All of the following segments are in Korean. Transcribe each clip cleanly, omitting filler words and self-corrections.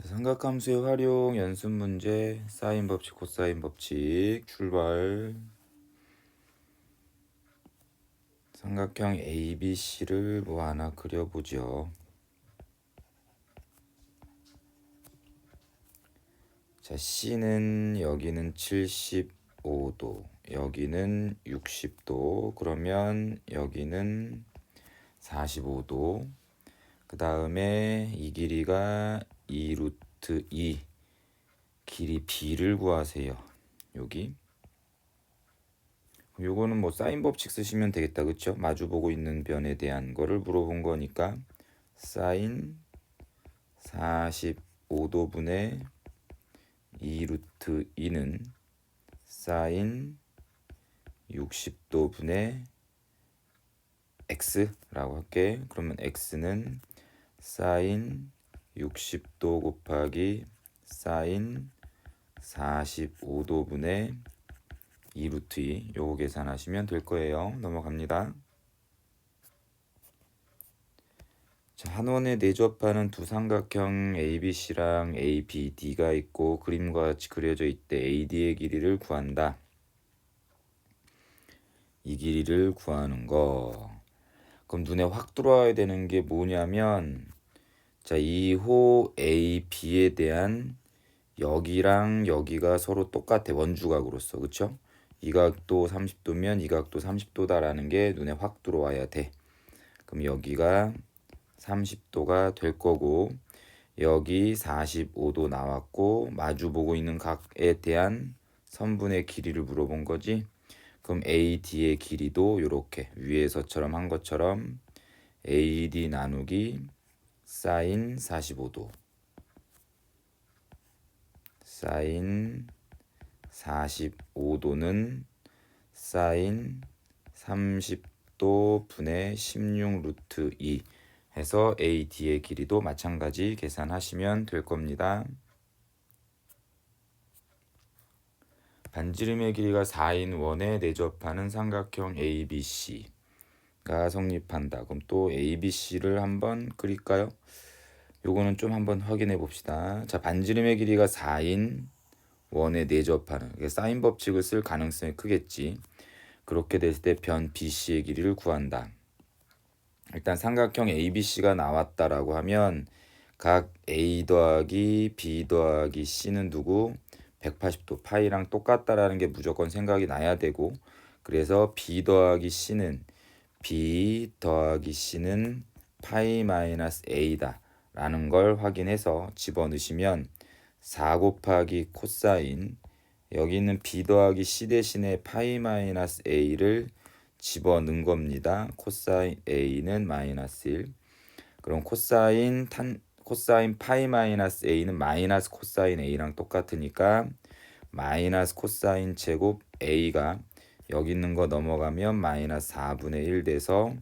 삼각함수의 활용 연습 문제 사인 법칙 코사인 법칙 출발. 삼각형 ABC를 뭐 하나 그려보죠. 자, C는 여기는 75도, 여기는 60도, 그러면 여기는 45도. 그 다음에 이 길이가 2루트 2, 길이 B를 구하세요. 여기. 요거는 뭐 사인 법칙 쓰시면 되겠다, 그쵸? 마주보고 있는 변에 대한 거를 물어본 거니까 사인 45도분의 2루트 2는 사인 60도분의 x라고 할게. 그러면 x는 사인 60도 곱하기 사인 45도분의 2루트 2, 요거 계산하시면 될 거예요. 넘어갑니다. 자, 한 원에 내접하는 두 삼각형 ABC랑 ABD가 있고 그림과 같이 그려져 있대. AD의 길이를 구한다. 이 길이를 구하는 거. 그럼 눈에 확 들어와야 되는 게 뭐냐면, 자, 2호 AB에 대한 여기랑 여기가 서로 똑같아. 원주각으로서. 그쵸? 이 각도 30도면 이 각도 30도다라는 게 눈에 확 들어와야 돼. 그럼 여기가 30도가 될 거고, 여기 45도 나왔고, 마주보고 있는 각에 대한 선분의 길이를 물어본 거지. 그럼 AD의 길이도 이렇게 위에서처럼 한 것처럼 AD 나누기 사인 45도, 사인 45도는 사인 30도 분의 16 루트 2 해서 AD의 길이도 마찬가지 계산하시면 될 겁니다. 반지름의 길이가 4인 원에 내접하는 삼각형 ABC가 성립한다. 그럼 또 ABC를 한번 그릴까요? 요거는 좀 한번 확인해 봅시다. 자, 반지름의 길이가 4인 원에 내접하는, 사인 법칙을 쓸 가능성이 크겠지. 그렇게 됐을 때 변 BC의 길이를 구한다. 일단 삼각형 ABC가 나왔다라고 하면 각 A 더하기 B 더하기 C는 누구? 180도 파이랑 똑같다라는 게 무조건 생각이 나야 되고, 그래서 B 더하기 C는 파이 마이너스 A다 라는 걸 확인해서 집어넣으시면 4 곱하기 코사인, 여기 있는 B 더하기 C 대신에 파이 마이너스 A를 집어넣은 겁니다. 코사인 A는 마이너스 1. 그럼 코사인 파이 마이너스 A는 마이너스 코사인 A랑 똑같으니까 마이너스 코사인 제곱 A가 여기 있는 거 넘어가면 마이너스 4분의 1 돼서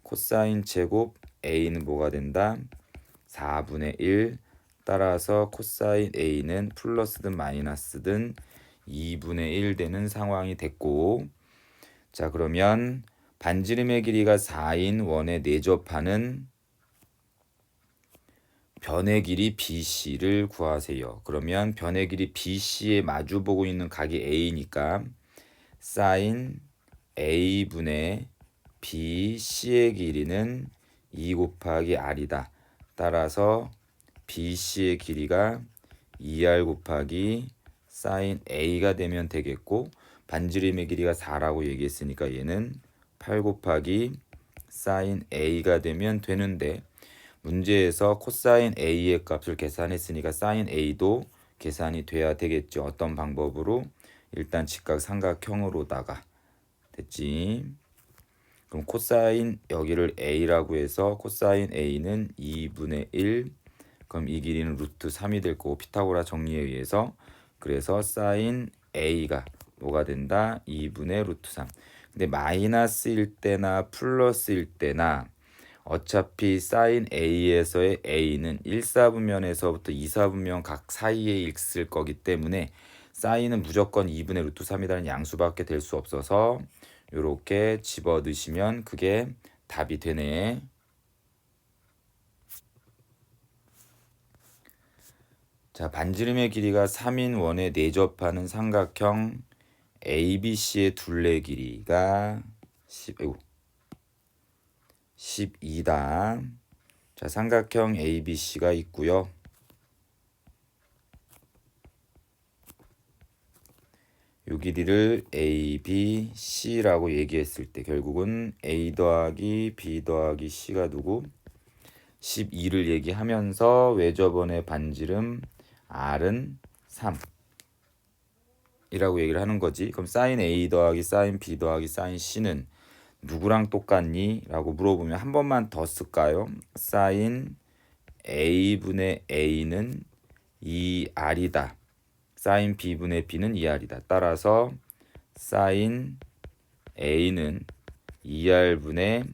코사인 제곱 A는 뭐가 된다? 4분의 1. 따라서 코사인 A는 플러스든 마이너스든 2분의 1 되는 상황이 됐고, 자, 그러면 반지름의 길이가 4인 원에 내접하는 변의 길이 BC를 구하세요. 그러면 변의 길이 BC에 마주보고 있는 각이 A니까 사인 A분의 BC의 길이는 2 곱하기 R이다. 따라서 BC의 길이가 2R 곱하기 사인 A가 되면 되겠고, 반지름의 길이가 4라고 얘기했으니까 얘는 8 곱하기 사인 A가 되면 되는데, 문제에서 코사인 A의 값을 계산했으니까 사인 A도 계산이 돼야 되겠죠. 어떤 방법으로? 일단 직각 삼각형으로다가. 됐지? 그럼 코사인 여기를 A라고 해서 코사인 A는 2분의 1, 그럼 이 길이는 루트 3이 될 거고, 피타고라 정리에 의해서. 그래서 사인 A가 뭐가 된다? 2분의 루트 3. 근데 마이너스일 때나 플러스일 때나 어차피 사인 A에서의 A는 1사분면에서부터 2사분면 각 사이에 있을 거기 때문에 사인은 무조건 2분의 루트 3이라는 양수밖에 될 수 없어서 이렇게 집어넣으시면 그게 답이 되네. 자, 반지름의 길이가 3인 원에 내접하는 삼각형 ABC의 둘레 길이가 12다. 자, 삼각형 ABC가 있고요. 요 길이를 ABC라고 얘기했을 때 결국은 A 더하기 B 더하기 C가 누구? 12를 얘기하면서 외접원의 반지름 R은 3 이라고 얘기를 하는 거지. 그럼 sin A 더하기 sin B 더하기 sin C는 누구랑 똑같니? 라고 물어보면 한 번만 더 쓸까요? sin A분의 A는 2R이다. sin B분의 B는 2R이다. 따라서 sin A는 2R분의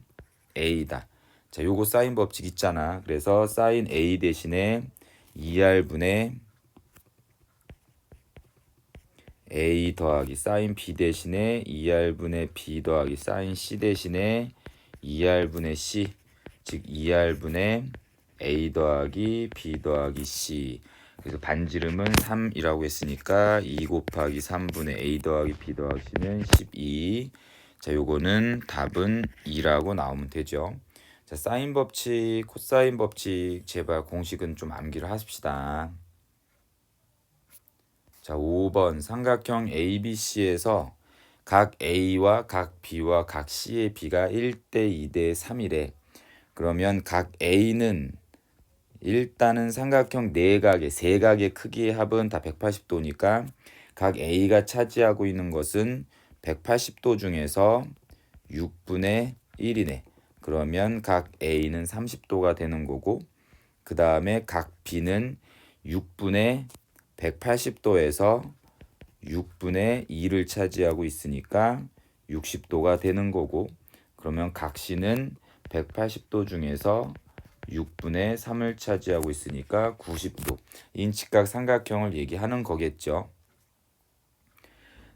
A다. 자, 요거 사인 법칙 있잖아. 그래서 sin A 대신에 2R분의 A 더하기 sin B 대신에 2R분의 B 더하기 sin C 대신에 2R분의 C, 즉 2R분의 A 더하기 B 더하기 C. 그래서 반지름은 3이라고 했으니까 2 곱하기 3분의 A 더하기 B 더하기 C는 12. 자, 요거는 답은 2라고 나오면 되죠. 자, 사인 법칙, 코사인 법칙 제발 공식은 좀 암기를 하십시다. 자, 5번 삼각형 ABC에서 각 A와 각 B와 각 C의 B가 1대 2대 3이래. 그러면 각 A는 일단은 삼각형 내각의 세각의 크기의 합은 다 180도니까 각 A가 차지하고 있는 것은 180도 중에서 6분의 1이네. 그러면 각 A는 30도가 되는 거고 그 다음에 각 B는 6분의 180도에서 6분의 2를 차지하고 있으니까 60도가 되는 거고 그러면 각 C는 180도 중에서 6분의 3을 차지하고 있으니까 90도. 인치각 삼각형을 얘기하는 거겠죠.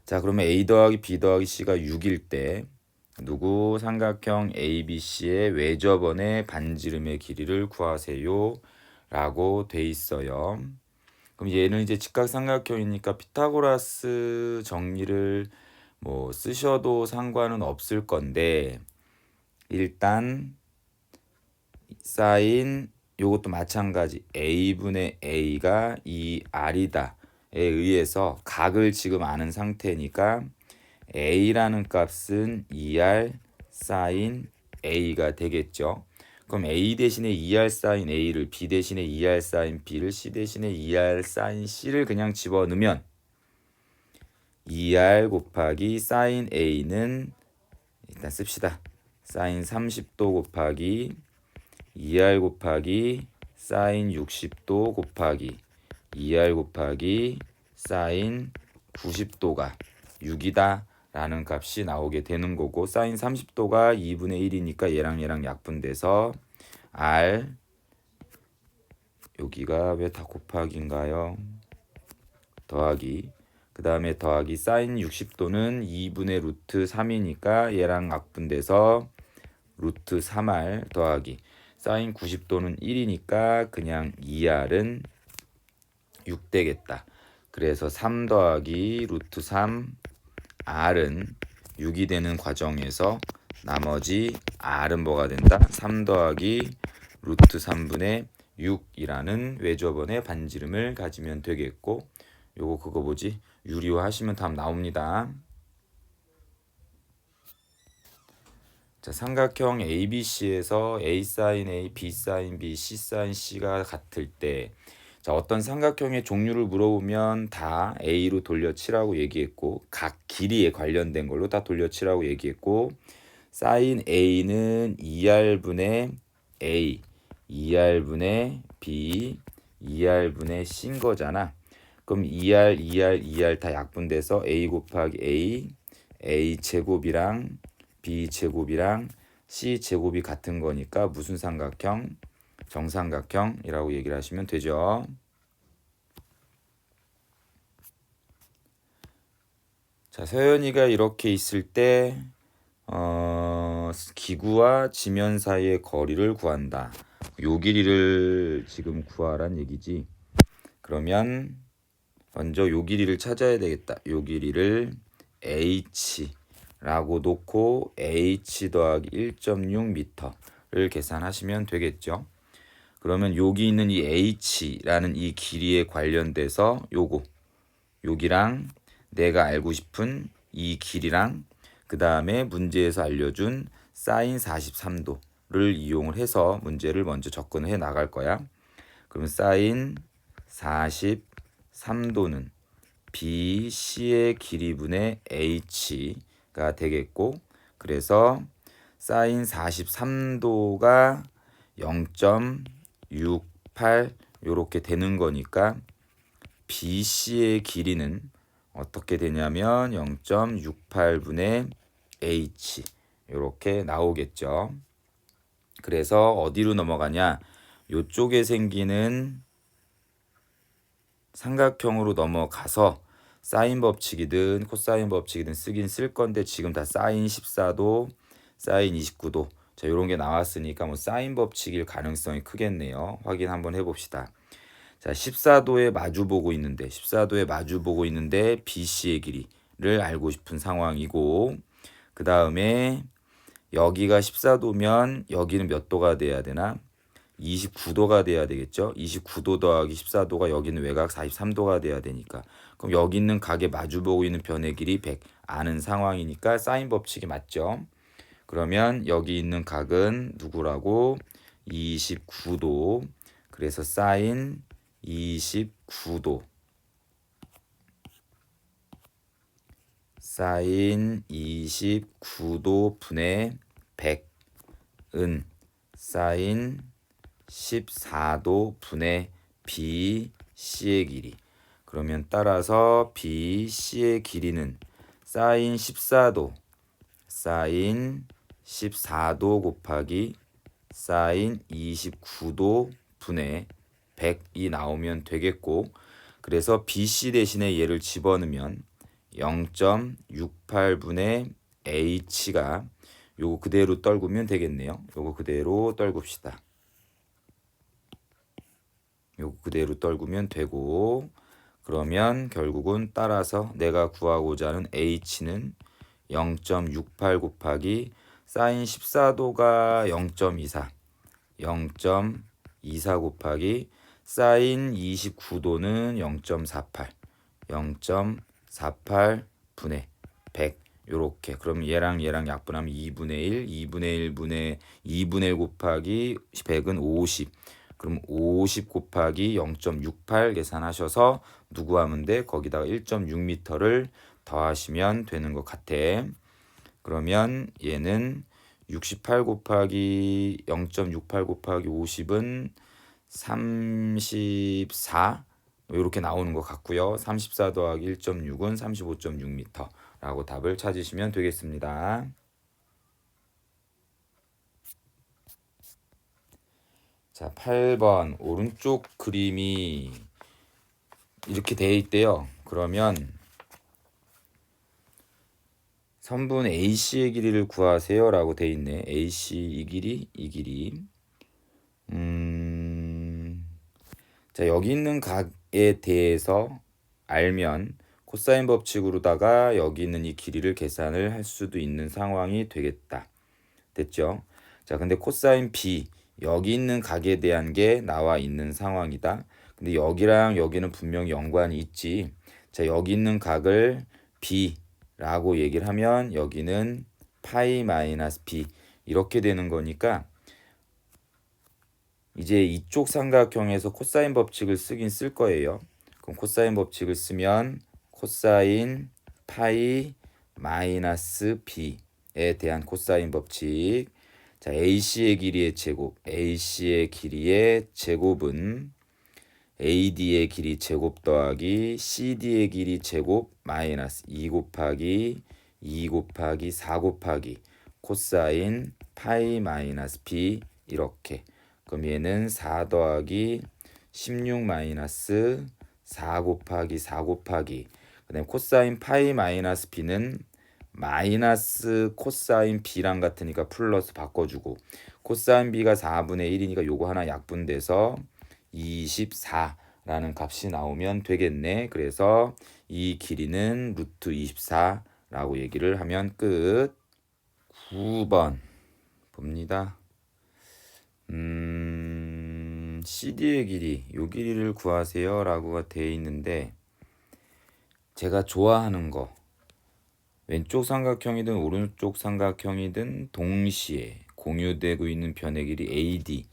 자, 그러면 A 더하기 B 더하기 C가 6일 때 누구 삼각형 ABC의 외접원의 반지름의 길이를 구하세요 라고 돼 있어요. 그럼 얘는 이제 직각삼각형이니까 피타고라스 정리를 뭐 쓰셔도 상관은 없을 건데 일단 사인 요것도 마찬가지 A분의 A가 2R이다에 의해서 각을 지금 아는 상태니까 A라는 값은 2R 사인 A가 되겠죠. 그럼 A 대신에 2R 사인 A를 B 대신에 2R 사인 B를 C 대신에 2R 사인 C를 그냥 집어넣으면 2R 곱하기 사인 A는 일단 씁시다. 사인 30도 곱하기 2R 곱하기 사인 60도 곱하기 2R 곱하기 사인 90도가 6이다 라는 값이 나오게 되는 거고 사인 30도가 2분의 1이니까 얘랑 약분돼서 R 여기가 왜 다 곱하기인가요? 더하기 그 다음에 더하기 사인 60도는 2분의 루트 3이니까 얘랑 약분돼서 루트 3R 더하기 사인 90도는 1이니까 그냥 2R은 6 되겠다. 그래서 3 더하기 루트 3 R은 6이 되는 과정에서 나머지 R은 뭐가 된다? 3 더하기 루트 3분의 6이라는 외접원의 반지름을 가지면 되겠고 요거 그거 뭐지? 유리화 하시면 답 나옵니다. 자, 삼각형 ABC에서 A sin A, B sin B, C sin C가 같을 때 자, 어떤 삼각형의 종류를 물어보면 다 A로 돌려치라고 얘기했고 각 길이에 관련된 걸로 다 돌려치라고 얘기했고 sin A는 2R분의 A, 2R분의 B, 2R분의 C인 거잖아. 그럼 2R, 2R, 2R 다 약분돼서 A 곱하기 A, A 제곱이랑 B 제곱이랑 C 제곱이 같은 거니까 무슨 삼각형? 정삼각형이라고 얘기를 하시면 되죠. 자, 서연이가 이렇게 있을 때 기구와 지면 사이의 거리를 구한다. 요 길이를 지금 구하란 얘기지. 그러면 먼저 요 길이를 찾아야 되겠다. 요 길이를 h라고 놓고 h 더하기 1.6m를 계산하시면 되겠죠. 그러면 여기 있는 이 h라는 이 길이에 관련돼서 여기랑 내가 알고 싶은 이 길이랑 그 다음에 문제에서 알려준 사인 43도를 이용을 해서 문제를 먼저 접근을 해 나갈 거야. 그럼 사인 43도는 BC의 길이분의 H가 되겠고, 그래서 사인 43도가 0.68 요렇게 되는 거니까 BC의 길이는 어떻게 되냐면 0.68분의 H 요렇게 나오겠죠. 그래서 어디로 넘어가냐? 요쪽에 생기는 삼각형으로 넘어가서 사인 법칙이든 코사인 법칙이든 쓰긴 쓸 건데 지금 다 사인 14도, 사인 29도 자 요런 게 나왔으니까 뭐 사인 법칙일 가능성이 크겠네요. 확인 한번 해봅시다. 자 14도에 마주보고 있는데 BC의 길이를 알고 싶은 상황이고, 그 다음에 여기가 14도면 여기는 몇 도가 돼야 되나? 29도가 돼야 되겠죠. 29도 더하기 14도가 여기는 외곽 43도가 돼야 되니까, 그럼 여기 있는 각에 마주보고 있는 변의 길이 100 아는 상황이니까 사인 법칙이 맞죠. 그러면 여기 있는 각은 누구라고? 29도. 그래서 사인 29도 사인 29도 분의 100은 사인 14도 분의 BC의 길이. 그러면 따라서 BC의 길이는 사인 14도 곱하기 사인 29도 분의 100이 나오면 되겠고, 그래서 BC 대신에 얘를 집어넣으면 0.68분의 H가 요거 그대로 떨구면 되겠네요. 요거 그대로 떨굽시다. 요거 그대로 떨구면 되고, 그러면 결국은 따라서 내가 구하고자 하는 H는 0.68 곱하기 사인 14도가 0.24 곱하기 사인 29도는 0.48 분의 100 요렇게. 그럼 얘랑 약분하면 2분의 2분의 1 곱하기 100은 50. 그럼 50 곱하기 0.68 계산하셔서 누구 하면 돼? 거기다가 1.6m를 더하시면 되는 것 같아. 그러면 얘는 68 곱하기 0.68 곱하기 50은 34 이렇게 나오는 것 같고요. 34 더하기 1.6은 35.6m라고 답을 찾으시면 되겠습니다. 자, 8번 오른쪽 그림이 이렇게 되어 있대요. 그러면 선분 AC의 길이를 구하세요 라고 되어 있네. AC 이 길이. 자, 여기 있는 각에 대해서 알면 코사인 법칙으로다가 여기 있는 이 길이를 계산을 할 수도 있는 상황이 되겠다. 됐죠? 자, 근데 코사인 B 여기 있는 각에 대한 게 나와 있는 상황이다. 근데 여기랑 여기는 분명히 연관이 있지. 자, 여기 있는 각을 B라고 얘기를 하면 여기는 파이 마이너스 B 이렇게 되는 거니까 이제 이쪽 삼각형에서 코사인 법칙을 쓰긴 쓸 거예요. 그럼 코사인 법칙을 쓰면 코사인 파이 마이너스 B에 대한 코사인 법칙. 자, AC의 길이의 제곱은 AD의 길이 제곱 더하기 CD의 길이 제곱 마이너스 2 곱하기 4 곱하기 코사인 파이 마이너스 B 이렇게. 그럼 얘는 4 더하기 16 마이너스 4 곱하기 그다음에 코사인 파이 마이너스 B는 마이너스 코사인 B랑 같으니까 플러스 바꿔주고, 코사인 B가 4분의 1이니까 요거 하나 약분돼서 24 라는 값이 나오면 되겠네. 그래서 이 길이는 루트 24라고 얘기를 하면 끝. 9번 봅니다. CD의 길이, 요 길이를 구하세요 라고 되어 있는데 제가 좋아하는 거 왼쪽 삼각형이든 오른쪽 삼각형이든 동시에 공유되고 있는 변의 길이 AD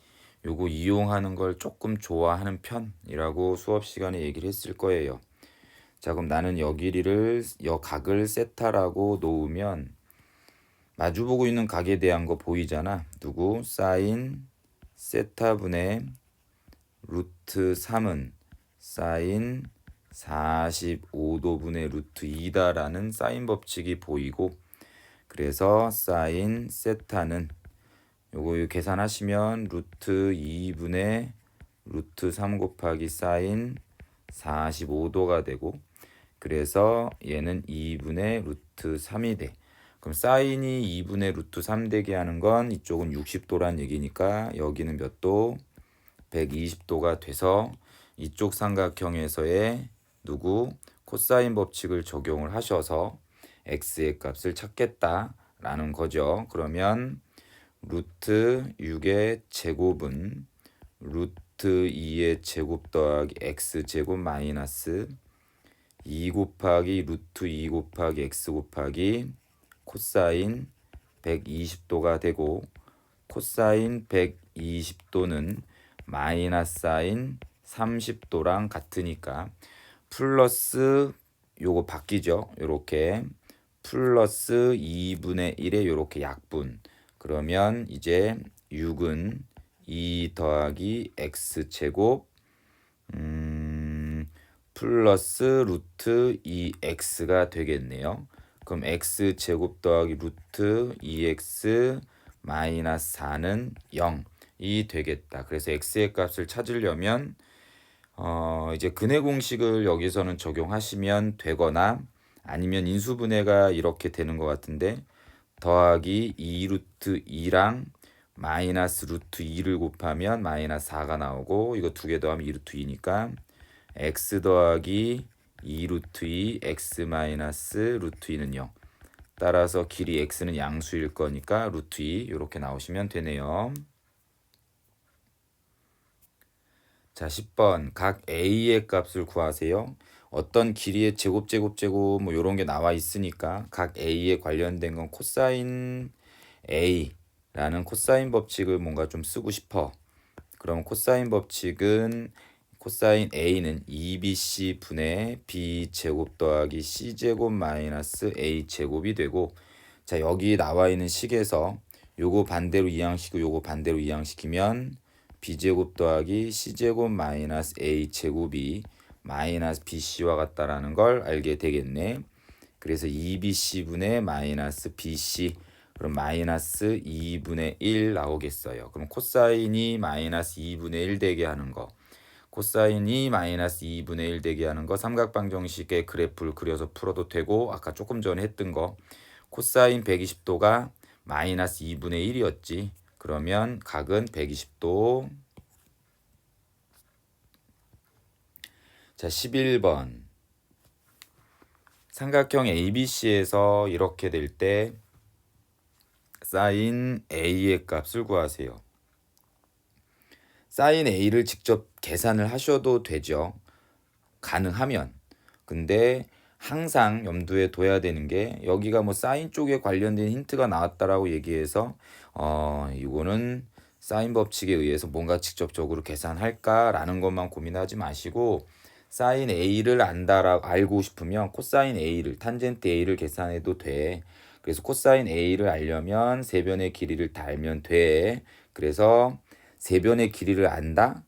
요거 이용하는 걸 조금 좋아하는 편이라고 수업 시간에 얘기를 했을 거예요. 자, 그럼 나는 여 길이를 여 각을 세타라고 놓으면 마주보고 있는 각에 대한 거 보이잖아. 누구? 사인 세타분의 루트 3은 사인 45도분의 루트 2다라는 사인 법칙이 보이고, 그래서 사인 세타는 요거 계산하시면 루트 2분의 루트 3 곱하기 사인 45도가 되고, 그래서 얘는 2분의 루트 3이 돼. 그럼 사인이 2분의 루트 3 되게 하는 건 이쪽은 60도란 얘기니까 여기는 몇 도? 120도가 돼서 이쪽 삼각형에서의 누구? 코사인 법칙을 적용을 하셔서 x의 값을 찾겠다라는 거죠. 그러면 루트 6의 제곱은 루트 2의 제곱 더하기 x제곱 마이너스 2 곱하기 루트 2 곱하기 x 곱하기 코사인 120도가 되고, 코사인 120도는 마이너스 사인 30도랑 같으니까 플러스 요거 바뀌죠. 요렇게 플러스 2분의 1에 요렇게 약분. 그러면 이제 6은 2 더하기 x제곱 플러스 루트 2x가 되겠네요. 그럼 x제곱 더하기 루트 2x 마이너스 4는 0이 되겠다. 그래서 x의 값을 찾으려면 이제 근해 공식을 여기서는 적용하시면 되거나, 아니면 인수분해가 이렇게 되는 것 같은데 더하기 2 루트 2랑 마이너스 루트 2를 곱하면 마이너스 4가 나오고, 이거 두 개 더하면 2 루트 2니까 x 더하기 2 루트 2 x 마이너스 루트 2는 0. 따라서 길이 x는 양수일 거니까 루트 2 이렇게 나오시면 되네요. 자, 10번 각 a의 값을 구하세요. 어떤 길이의 제곱 뭐 이런 게 나와 있으니까 각 a에 관련된 건 코사인 a라는 코사인 법칙을 뭔가 좀 쓰고 싶어. 그럼 코사인 법칙은 코사인 a는 2bc 분의 b제곱 더하기 c제곱 마이너스 a제곱이 되고, 자, 여기 나와 있는 식에서 요거 반대로 이항시키고 요거 반대로 이항시키면 b제곱 더하기 c제곱 마이너스 a제곱이 마이너스 bc와 같다라는 걸 알게 되겠네. 그래서 2bc분의 마이너스 bc, 그럼 마이너스 2분의 1 나오겠어요. 그럼 코사인이 마이너스 2분의 1 되게 하는 거, 코사인이 마이너스 2분의 1 되게 하는 거 삼각방정식의 그래프를 그려서 풀어도 되고, 아까 조금 전에 했던 거 코사인 120도가 마이너스 2분의 1이었지. 그러면 각은 120도. 자, 11번 삼각형 ABC에서 이렇게 될 때 사인 A의 값을 구하세요. 사인 A를 직접 계산을 하셔도 되죠. 가능하면. 근데 항상 염두에 둬야 되는 게, 여기가 뭐 사인 쪽에 관련된 힌트가 나왔다라고 얘기해서 이거는 사인 법칙에 의해서 뭔가 직접적으로 계산할까라는 것만 고민하지 마시고, 사인 A를 알고 싶으면 코사인 A를, 탄젠트 A를 계산해도 돼. 그래서 코사인 A를 알려면 세변의 길이를 다 알면 돼. 그래서 세변의 길이를 안다?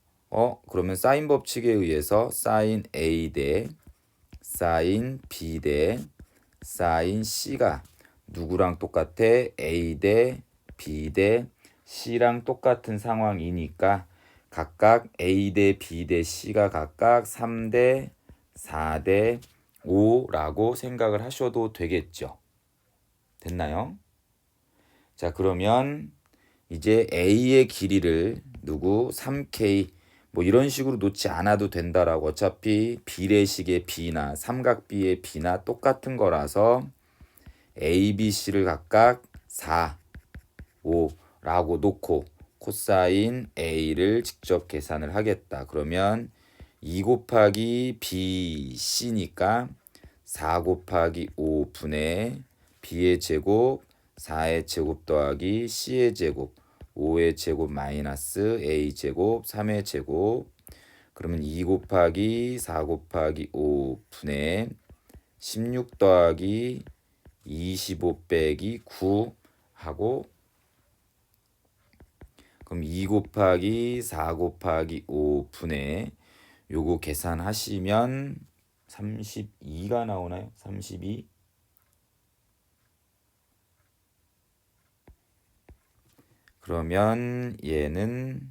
그러면 사인 법칙에 의해서 사인 A 대 사인 B 대 사인 C가 누구랑 똑같아? A 대 B 대 C랑 똑같은 상황이니까 각각 A 대 B 대 C가 각각 3 대 4 대 5라고 생각을 하셔도 되겠죠. 됐나요? 자, 그러면 이제 A의 길이를 누구? 3K 뭐 이런 식으로 놓지 않아도 된다라고. 어차피 비례식의 b나 삼각비의 b나 똑같은 거라서 a, b, c를 각각 4, 5라고 놓고 코사인 a를 직접 계산을 하겠다. 그러면 2 곱하기 bc니까 4 곱하기 5분의 b의 제곱 4의 제곱 더하기 c의 제곱 5의 제곱 마이너스 a 제곱 3의 제곱. 그러면 2 곱하기 4 곱하기 5분의 16 더하기 25 빼기 9 하고, 그럼 2 곱하기 4 곱하기 5분의 요거 계산하시면 32가 나오나요? 32. 그러면 얘는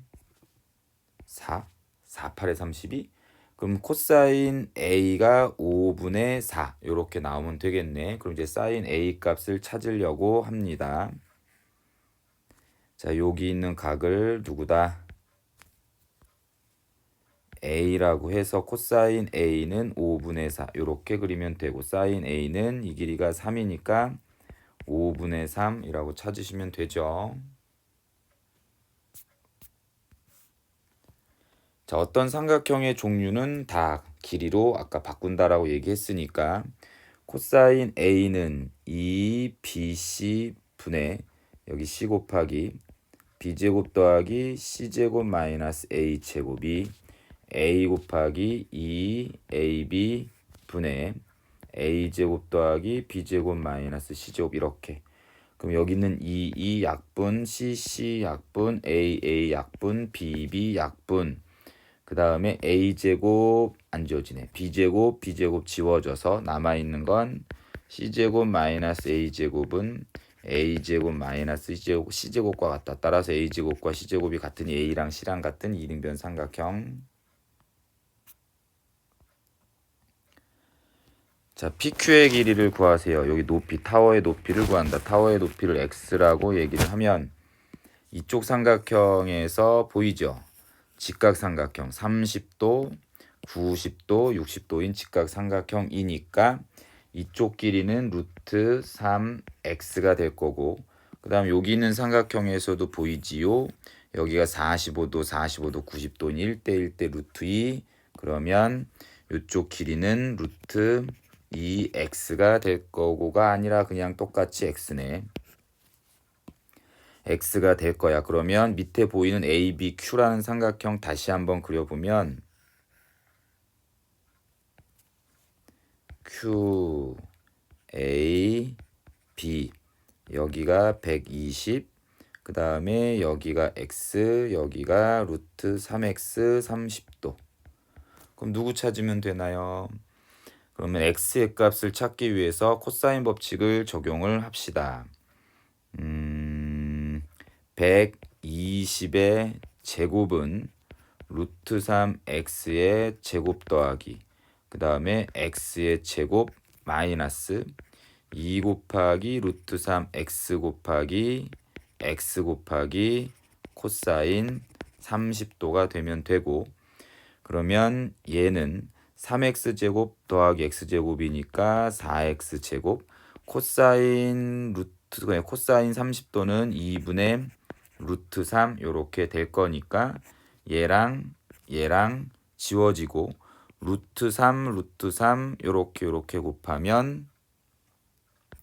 4, 48에 32. 그럼 코사인 A가 5분의 4 이렇게 나오면 되겠네. 그럼 이제 사인 A 값을 찾으려고 합니다. 자, 여기 있는 각을 누구다? A라고 해서 코사인 A는 5분의 4 이렇게 그리면 되고, 사인 A는 이 길이가 3이니까 5분의 3이라고 찾으시면 되죠. 자, 어떤 삼각형의 종류는 다 길이로 아까 바꾼다라고 얘기했으니까 코사인 A는 2BC 분의 여기 C 곱하기 B제곱 더하기 C제곱 마이너스 A제곱이 A 곱하기 2AB 분의 A제곱 더하기 B제곱 마이너스 C제곱 이렇게. 그럼 여기는 2 약분, C 약분, A 약분, B 약분. 그 다음에 A제곱 안 지워지네. B제곱 지워져서 남아있는 건 C제곱 마이너스 A제곱은 A제곱 마이너스 C제곱과 같다. 따라서 A제곱과 C제곱이 같으니 A랑 C랑 같은 이등변 삼각형. 자, PQ의 길이를 구하세요. 여기 높이, 타워의 높이를 구한다. 타워의 높이를 X라고 얘기를 하면 이쪽 삼각형에서 보이죠? 직각삼각형 30도, 90도, 60도인 직각삼각형이니까 이쪽 길이는 루트 3x가 될 거고, 그 다음 여기 있는 삼각형에서도 보이지요. 여기가 45도, 90도인 1대 루트 2. 그러면 이쪽 길이는 루트 2x가 될 거고가 아니라 그냥 똑같이 x네. x가 될 거야. 그러면 밑에 보이는 ABQ라는 삼각형 다시 한번 그려보면 Q, A, B 여기가 120, 그 다음에 여기가 x, 여기가 루트 3x 30도. 그럼 누구 찾으면 되나요? 그러면 x의 값을 찾기 위해서 코사인 법칙을 적용을 합시다. 120의 제곱은 루트 3x의 제곱 더하기 그 다음에 x의 제곱 마이너스 2 곱하기 루트 3x 곱하기 x 곱하기 코사인 30도가 되면 되고, 그러면 얘는 3x 제곱 더하기 x 제곱이니까 4x 제곱, 코사인 30도는 2분의 루트 3 이렇게 될 거니까 얘랑 지워지고 루트 3 이렇게 곱하면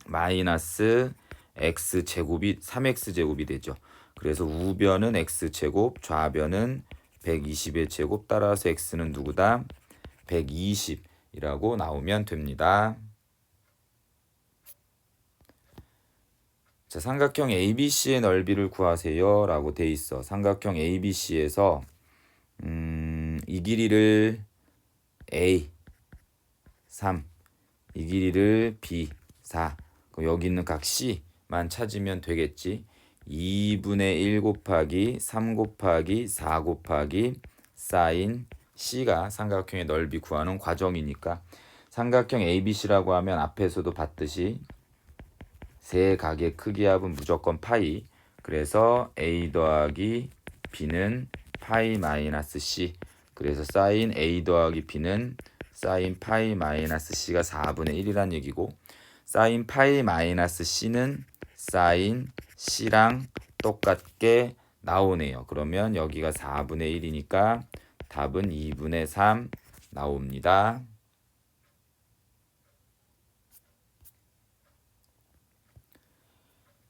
마이너스 x 제곱이 3x 제곱이 되죠. 그래서 우변은 x 제곱, 좌변은 120의 제곱, 따라서 x는 누구다? 120이라고 나오면 됩니다. 자, 삼각형 ABC의 넓이를 구하세요 라고 돼 있어. 삼각형 ABC에서 이 길이를 A 3, 이 길이를 B 4. 그럼 여기 있는 각 C만 찾으면 되겠지. 2분의 1 곱하기 3 곱하기 4 곱하기 사인 C가 삼각형의 넓이 구하는 과정이니까, 삼각형 ABC라고 하면 앞에서도 봤듯이 세 각의 크기 합은 무조건 파이. 그래서 A 더하기 B는 파이 마이너스 C. 그래서 사인 A 더하기 B는 사인 파이 마이너스 C가 4분의 1이란 얘기고, 사인 파이 마이너스 C는 사인 C랑 똑같게 나오네요. 그러면 여기가 4분의 1이니까 답은 2분의 3 나옵니다.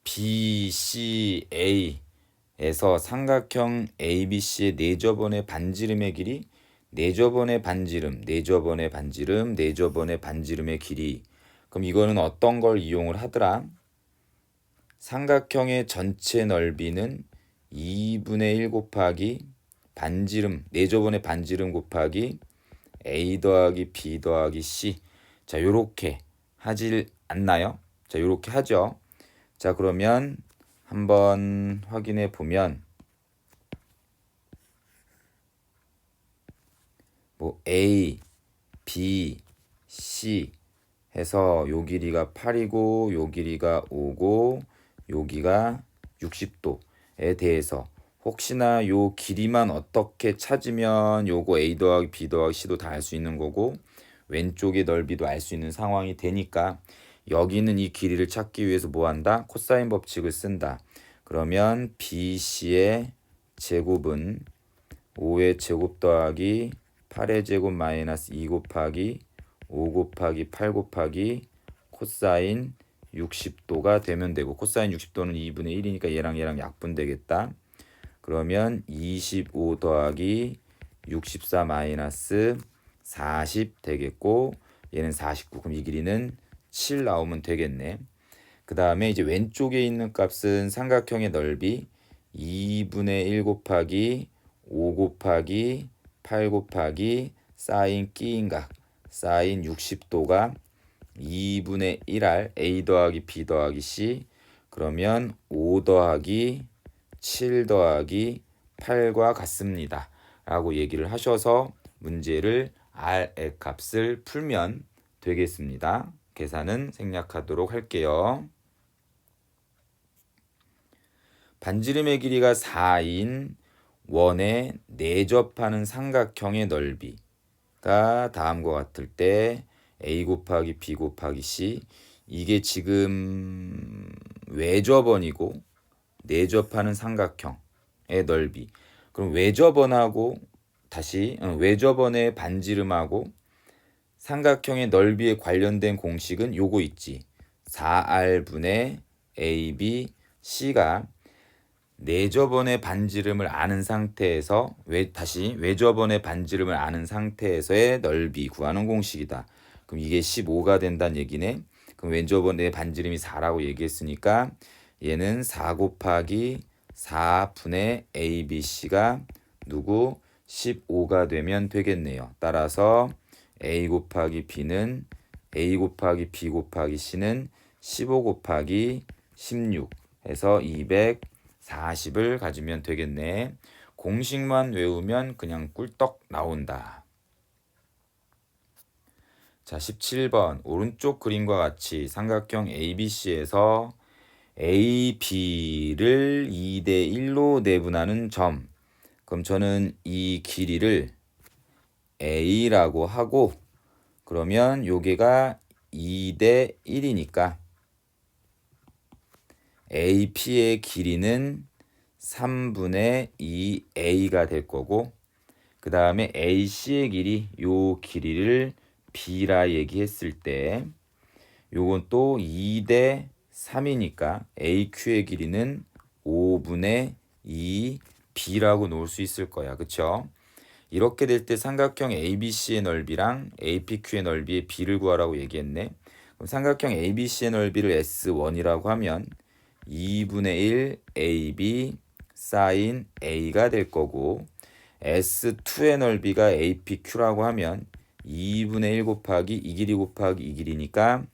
BCA에서 삼각형 ABC의 내저번의 반지름의 길이, 내저번의 반지름, 내저번의 반지름, 내저번의 반지름의 길이. 그럼 이거는 어떤 걸 이용을 하더라? 삼각형의 전체 넓이는 2분의 1 곱하기 반지름, 내저번의 반지름 곱하기 A 더하기 B 더하기 C. 자, 요렇게 하질 않나요? 자, 요렇게 하죠. 자, 그러면 한번 확인해 보면 뭐 A, B, C 해서 요 길이가 8이고 요 길이가 5고 여기가 60도에 대해서 혹시나 요 길이만 어떻게 찾으면 요거 A 더하기 B 더하기 C도 다 알 수 있는 거고 왼쪽의 넓이도 알 수 있는 상황이 되니까 여기는 이 길이를 찾기 위해서 뭐 한다? 코사인 법칙을 쓴다. 그러면 BC의 제곱은 5의 제곱 더하기 8의 제곱 마이너스 2 곱하기 5 곱하기 8 곱하기 코사인 60도가 되면 되고, 코사인 60도는 2분의 1이니까 얘랑 약분되겠다. 그러면 25 더하기 64 마이너스 40 되겠고, 얘는 49. 그럼 이 길이는 7 나오면 되겠네. 그 다음에 이제 왼쪽에 있는 값은 삼각형의 넓이 2분의 1 곱하기 5 곱하기 8 곱하기 사인 끼인각 사인 60도가 2분의 1R A 더하기 B 더하기 C. 그러면 5 더하기 7 더하기 8과 같습니다 라고 얘기를 하셔서 문제를 R의 값을 풀면 되겠습니다. 계산은 생략하도록 할게요. 반지름의 길이가 4인 원에 내접하는 삼각형의 넓이가 다음과 같을 때 A 곱하기 B 곱하기 C. 이게 지금 외접원이고 내접하는 삼각형의 넓이. 그럼 외접원하고 다시 외접원의 반지름하고 삼각형의 넓이에 관련된 공식은 요거 있지. 4R분의 AB C가 내접원의 반지름을 아는 상태에서 다시 외접원의 반지름을 아는 상태에서의 넓이 구하는 공식이다. 그럼 이게 15가 된다는 얘기네. 그럼 외접원의 반지름이 4라고 얘기했으니까 얘는 4 곱하기 4분의 ABC가 누구? 15가 되면 되겠네요. 따라서 A 곱하기 B는 A 곱하기 B 곱하기 C는 15 곱하기 16 해서 240을 가지면 되겠네. 공식만 외우면 그냥 꿀떡 나온다. 자, 17번 오른쪽 그림과 같이 삼각형 ABC에서 AB를 2대 1로 내분하는 점. 그럼 저는 이 길이를 A라고 하고, 그러면 요게가 2대 1이니까 AP의 길이는 3분의 2A가 될 거고, 그 다음에 AC의 길이, 요 길이를 B라 얘기했을 때 요건 또 2대 3이니까 AQ의 길이는 5분의 2B라고 놓을 수 있을 거야. 그쵸? 이렇게 될 때 삼각형 ABC의 넓이랑 APQ의 넓이의 B를 구하라고 얘기했네. 그럼 삼각형 ABC의 넓이를 S1이라고 하면 2분의 1 AB 사인 A가 될 거고, S2의 넓이가 APQ라고 하면 2분의 1 곱하기 이 길이 곱하기 이 길이니까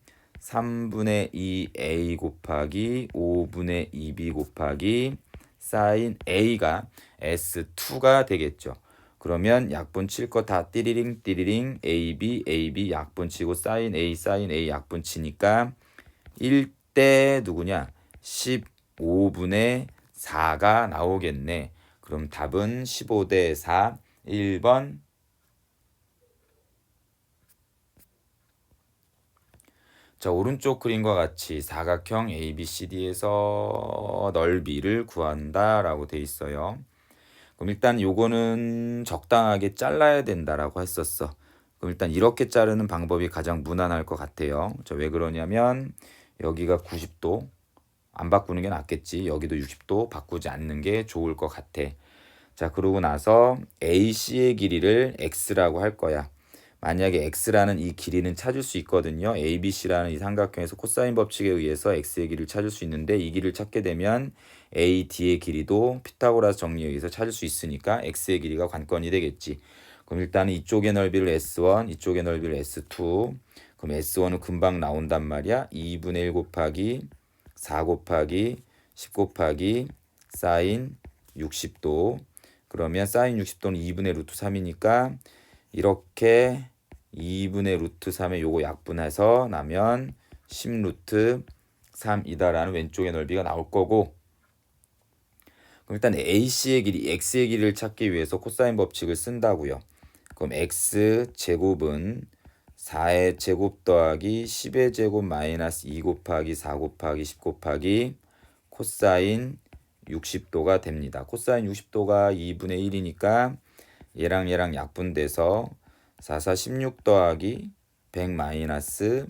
3분의 2A 곱하기 5분의 2B 곱하기 사인 A가 S2가 되겠죠. 그러면 약분 칠 거 다 띠리링 띠리링 AB 약분 치고 사인 A 약분 치니까 1대 누구냐? 15분의 4가 나오겠네. 그럼 답은 15대 4 1번 자, 오른쪽 그림과 같이 사각형 ABCD에서 넓이를 구한다라고 돼 있어요. 그럼 일단 요거는 적당하게 잘라야 된다라고 했었어. 그럼 일단 이렇게 자르는 방법이 가장 무난할 것 같아요. 자, 왜 그러냐면 여기가 90도 안 바꾸는 게 낫겠지. 여기도 60도 바꾸지 않는 게 좋을 것 같아. 자, 그러고 나서 AC의 길이를 X라고 할 거야. 만약에 X라는 이 길이는 찾을 수 있거든요. ABC라는 이 삼각형에서 코사인 법칙에 의해서 X의 길이를 찾을 수 있는데 이 길이를 찾게 되면 AD의 길이도 피타고라스 정리에 의해서 찾을 수 있으니까 X의 길이가 관건이 되겠지. 그럼 일단은 이쪽의 넓이를 S1, 이쪽의 넓이를 S2. 그럼 S1은 금방 나온단 말이야. 2분의 1 곱하기 4 곱하기 10 곱하기 사인 60도. 그러면 사인 60도는 2분의 루트 3이니까 이렇게 2분의 루트 3에 요거 약분해서 나면 10 루트 3이다라는 왼쪽의 넓이가 나올 거고, 그럼 일단 AC의 길이, X의 길이를 찾기 위해서 코사인 법칙을 쓴다고요. 그럼 X 제곱은 4의 제곱 더하기 10의 제곱 마이너스 2 곱하기 4 곱하기 10 곱하기 코사인 60도가 됩니다. 코사인 60도가 2분의 1이니까 얘랑 얘랑 약분돼서 4, 4, 16 더하기 100 마이너스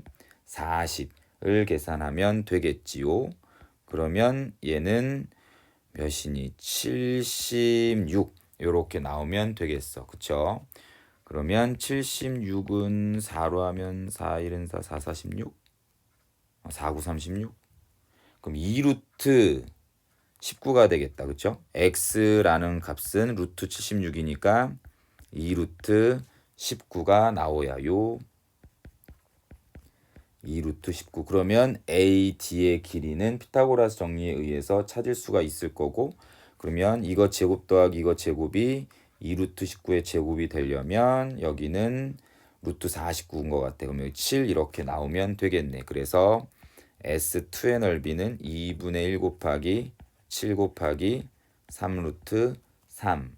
40을 계산하면 되겠지요. 그러면 얘는 몇이니? 76 이렇게 나오면 되겠어. 그쵸? 그러면 76은 4로 하면 4, 1은 4, 4, 46 4, 9, 36 그럼 2루트 19가 되겠다. 그쵸? X라는 값은 루트 76이니까 2루트 19가 나오야요. 2루트 19. 그러면 AD의 길이는 피타고라스 정리에 의해서 찾을 수가 있을 거고, 그러면 이거 제곱 더하기 이거 제곱이 2루트 19의 제곱이 되려면 여기는 루트 49인 것 같아. 그러면 7 이렇게 나오면 되겠네. 그래서 S2의 넓이는 2분의 1 곱하기 7 곱하기 3 루트 3.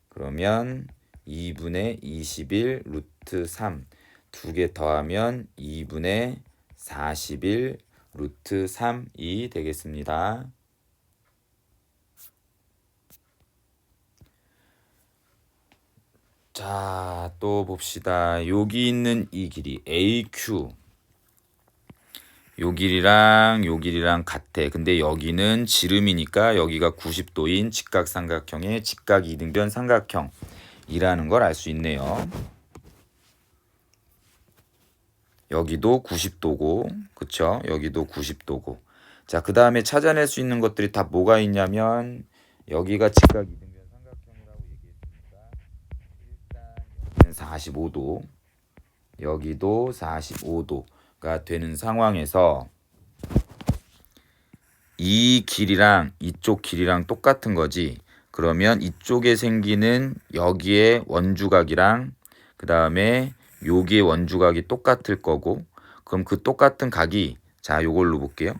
그러면 2분의 21 루트 3. 두 개 더하면 2분의 41 루트 3이 되겠습니다. 자, 또 봅시다. 여기 있는 이 길이 AQ. 요 길이랑 같아. 근데 여기는 지름이니까 여기가 90도인 직각삼각형의 직각 이등변 삼각형이라는 걸 알 수 있네요. 여기도 90도고, 그쵸? 여기도 90도고. 자, 그 다음에 찾아낼 수 있는 것들이 다 뭐가 있냐면 여기가 직각 이등변 삼각형이라고 얘기했으니까 일단 여기는 45도, 여기도 45도가 되는 상황에서 이 길이랑 이쪽 길이랑 똑같은 거지. 그러면 이쪽에 생기는 여기에 원주각이랑 그 다음에 여기에 원주각이 똑같을 거고, 그럼 그 똑같은 각이, 자, 요걸로 볼게요.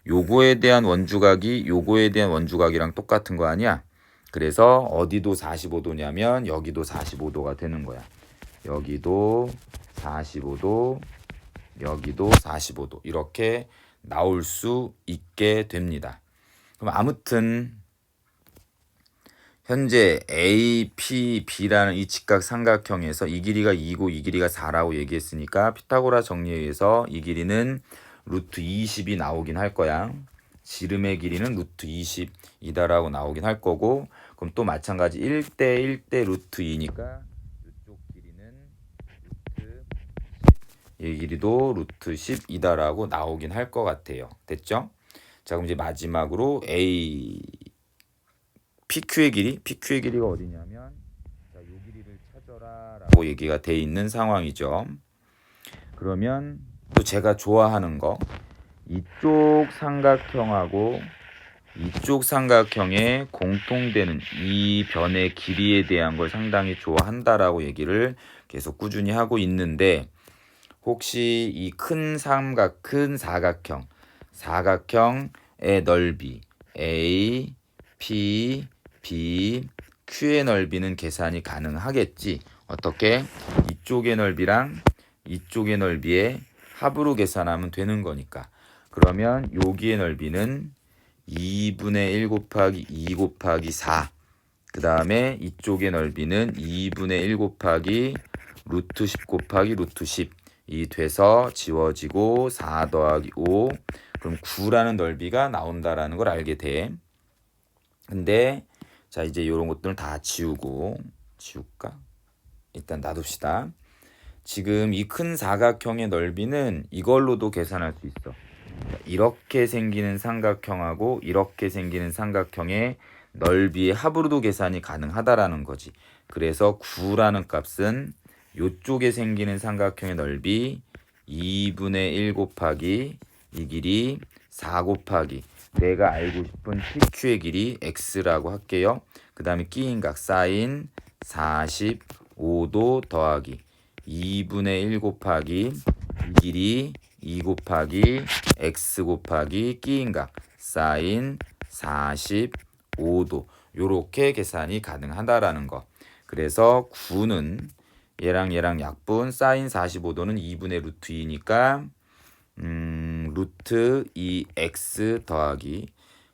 요거에 대한 원주각이 요거에 대한 원주각이랑 똑같은 거 아니야? 그래서 어디도 45도냐면 여기도 45도가 되는 거야. 여기도 45도, 여기도 45도 이렇게 나올 수 있게 됩니다. 그럼 아무튼 현재 A, P, B라는 이 직각 삼각형에서 이 길이가 2고 이 길이가 4라고 얘기했으니까 피타고라 정리에 의해서 이 길이는 루트 20이 나오긴 할 거야. 지름의 길이는 루트 20이다라고 나오긴 할 거고, 그럼 또 마찬가지 1대 1대 루트 2니까 이쪽 길이는 루트 10, 이 길이도 루트 10이다라고 나오긴 할 것 같아요. 됐죠? 자, 그럼 이제 마지막으로 A PQ의 길이가 어디냐면, 자, 요 길이를 찾아라라고 얘기가 돼 있는 상황이죠. 그러면 또 제가 좋아하는 거, 이쪽 삼각형하고 이쪽 삼각형에 공통되는 이 변의 길이에 대한 걸 상당히 좋아한다라고 얘기를 계속 꾸준히 하고 있는데, 혹시 이 큰 사각형의 넓이 A, P, B, Q의 넓이는 계산이 가능하겠지. 어떻게? 이쪽의 넓이랑 이쪽의 넓이의 합으로 계산하면 되는 거니까. 그러면 여기의 넓이는 2분의 1 곱하기 2 곱하기 4. 그 다음에 이쪽의 넓이는 2분의 1 곱하기 루트 10 곱하기 루트 10. 이 돼서 지워지고 4 더하기 5. 그럼 9라는 넓이가 나온다라는 걸 알게 돼. 근데 자 이제 이런 것들을 다 지울까? 일단 놔둡시다. 지금 이 큰 사각형의 넓이는 이걸로도 계산할 수 있어. 이렇게 생기는 삼각형하고 이렇게 생기는 삼각형의 넓이의 합으로도 계산이 가능하다라는 거지. 그래서 9라는 값은 이쪽에 생기는 삼각형의 넓이 2분의 1 곱하기 이 길이 4 곱하기 내가 알고 싶은 PQ의 길이 X라고 할게요. 그 다음에 끼인 각 사인 45도 더하기 2분의 1 곱하기 이 길이 2 곱하기 X 곱하기 끼인 각 사인 45도 요렇게 계산이 가능하다라는 거. 그래서 9는 얘랑 약분 사인 45도는 2분의 루트 2니까 루트 2x 더하기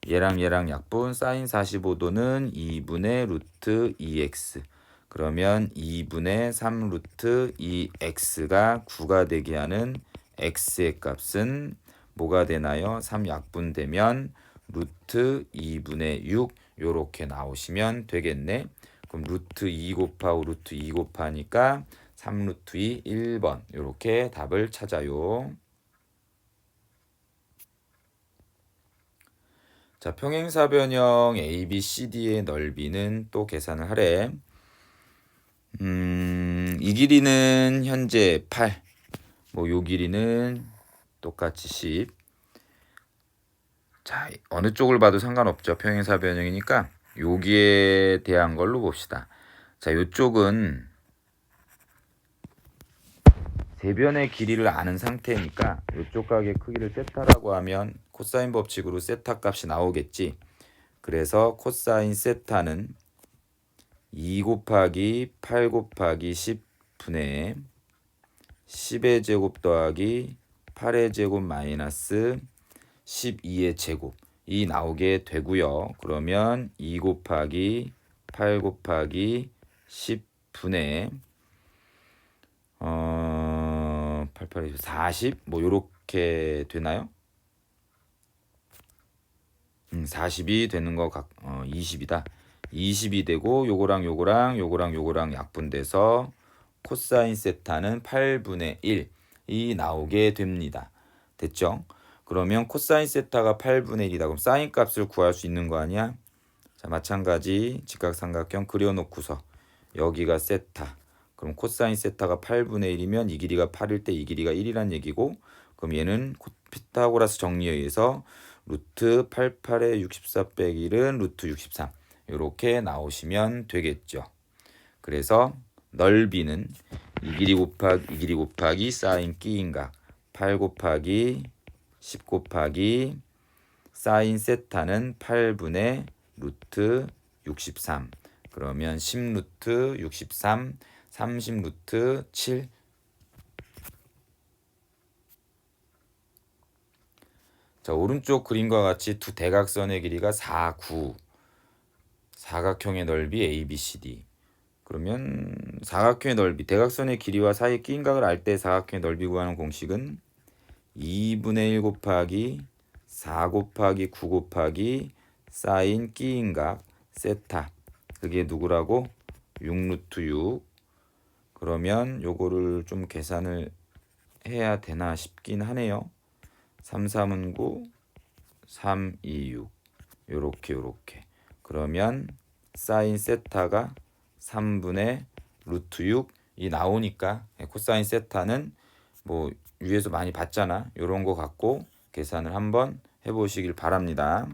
얘랑 약분 사인 45도는 2분의 루트 2x. 그러면 2분의 3 루트 2x가 9가 되게 하는 x의 값은 뭐가 되나요? 3 약분되면 루트 2분의 6 요렇게 나오시면 되겠네. 그럼 루트 2 곱하고 루트 2 곱하니까 3 루트 2 1번 요렇게 답을 찾아요. 자, 평행사변형 ABCD의 넓이는 또 계산을 하래. 이 길이는 현재 8. 뭐 요 길이는 똑같이 10. 자, 어느 쪽을 봐도 상관없죠. 평행사변형이니까 여기에 대한 걸로 봅시다. 자, 요쪽은 대변의 길이를 아는 상태니까 이쪽 각의 크기를 세타라고 하면 코사인 법칙으로 세타 값이 나오겠지. 그래서 코사인 세타는 2 곱하기 8 곱하기 10분의 10의 제곱 더하기 8의 제곱 마이너스 12의 제곱이 나오게 되고요. 그러면 2 곱하기 8 곱하기 10분의 88, 40 뭐 요렇게 되나요? 40이 되는 거 20이다. 20이 되고 요거랑 약분돼서 코사인 세타는 8분의 1이 나오게 됩니다. 됐죠? 그러면 코사인 세타가 8분의 1이다. 그럼 사인 값을 구할 수 있는 거 아니야? 자, 마찬가지 직각삼각형 그려놓고서 여기가 세타. 그럼 코사인 세타가 8분의 1이면 이 길이가 8일 때 이 길이가 1이란 얘기고, 그럼 얘는 피타고라스 정리에 의해서 루트 88의 64 빼기 1은 루트 63 이렇게 나오시면 되겠죠. 그래서 넓이는 이 길이 곱하기 사인 끼인각 8 곱하기 10 곱하기 사인 세타는 8분의 루트 63. 그러면 10 루트 63, 30 루트 7. 자, 오른쪽 그림과 같이 두 대각선의 길이가 4, 9. 사각형의 넓이 ABCD. 그러면 사각형의 넓이, 대각선의 길이와 사이의 끼인각을 알 때 사각형의 넓이 구하는 공식은 2분의 1 곱하기 4 곱하기 9 곱하기 사인 끼인각 세타. 그게 누구라고? 6 루트 6. 그러면 요거를 좀 계산을 해야 되나 싶긴 하네요. 3, 3은 9, 3, 2, 6. 요렇게. 그러면 사인 세타가 3분의 루트 6이 나오니까 코사인 세타는 뭐 위에서 많이 봤잖아. 요런 거 갖고 계산을 한번 해보시길 바랍니다.